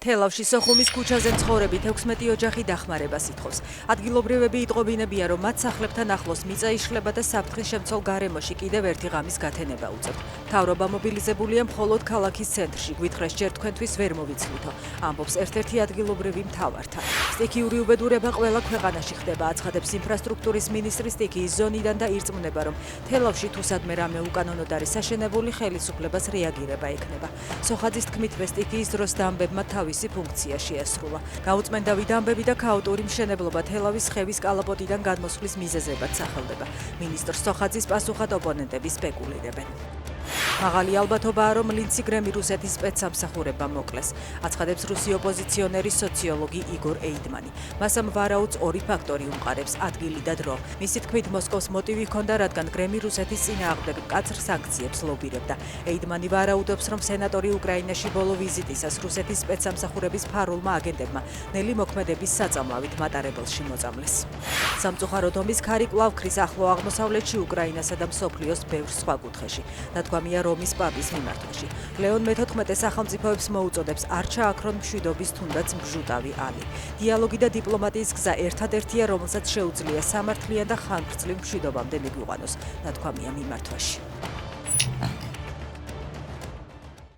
თელავში სოხუმის ქუჩაზე მცხოვრები 16 ოჯახი დახმარებას ითხოვს. ადგილობრივები იტყობინებიან, რომ მათ სახლებთან ახლოს მიწა იშლება და საფრთხის შემცველ გარემოში კიდევ ერთი ღამის გათენება უწევთ. მთავრობა მობილიზებულია მხოლოდ ქალაქის ცენტრში, გვითხრეს ჯერ თქვენთვის ვერ მოვიცლითო, ამბობს ერთ-ერთი ადგილობრივი მთავართა. სტიქიური უბედურება ყველა ქვეყანაში ხდება, აცხადებს ინფრასტრუქტურის მინისტრი სტიქიის ზონიდან და ირწმუნება, რომ თელავში თუ სადმე რამე უკანონოდ არის აშენებული, ხელისუფლებას რეაგირება ექნება. სოხაძის თქმით, სტიქიის დროს დამბებმა თავისი ფუნქცია შეასრულა. გაუწმენდავი დამბები და ქაოტური მშენებლობა თელავის ხევის კალაპოტიდან გადმოსვლის მიზეზებად სახელდება. მინისტრ სოხაძის პასუხად ოპონენტები სპეკულირებენ. მაღალი ალბათობაა, რომ ლინცი გრემი რუსეთის სპეცსამსახურებმა მოკლეს, აცხადებს რუსი ოპოზიციონერი სოციოლოგი იგორ ეიდმანი. მას ამ ვარაუდს ორი ფაქტორი უმყარებს: ადგილი და დრო. მისი თქმით, მოსკოვს მოტივი ჰქონდა, რადგან გრემი რუსეთის წინააღმდეგ მკაცრ სანქციებს ლობირებდა. ეიდმანი ვარაუდობს, რომ სენატორი უკრაინაში ბოლო ვიზიტისას რუსეთის სპეცსამსახურების ფარულმა აგენტებმა ნელი მოქმედების საწამლავით მატარებელში მოწამლეს. სამწუხაროდ ომის ქარი კვლავ ქრის ახლო აღმოსავლეთში, უკრაინასა და მსოფლიოს ბევრ სხვა კუთხეში. ნათქვამია რომის პაპის მიმართვაში. ლეონ მე-14 სახელმწიფოებს მოუწოდებს არ ჩააქრონ მშვიდობის თუნდაც მბჟუტავი ალი. დიალოგი და დიპლომატიის გზა ერთადერთია, რომელსაც შეუძლია სამართლიან და ხანგრძლივ მშვიდობამდე მიგვიყვანოს, ნათქვამია მიმართვაში.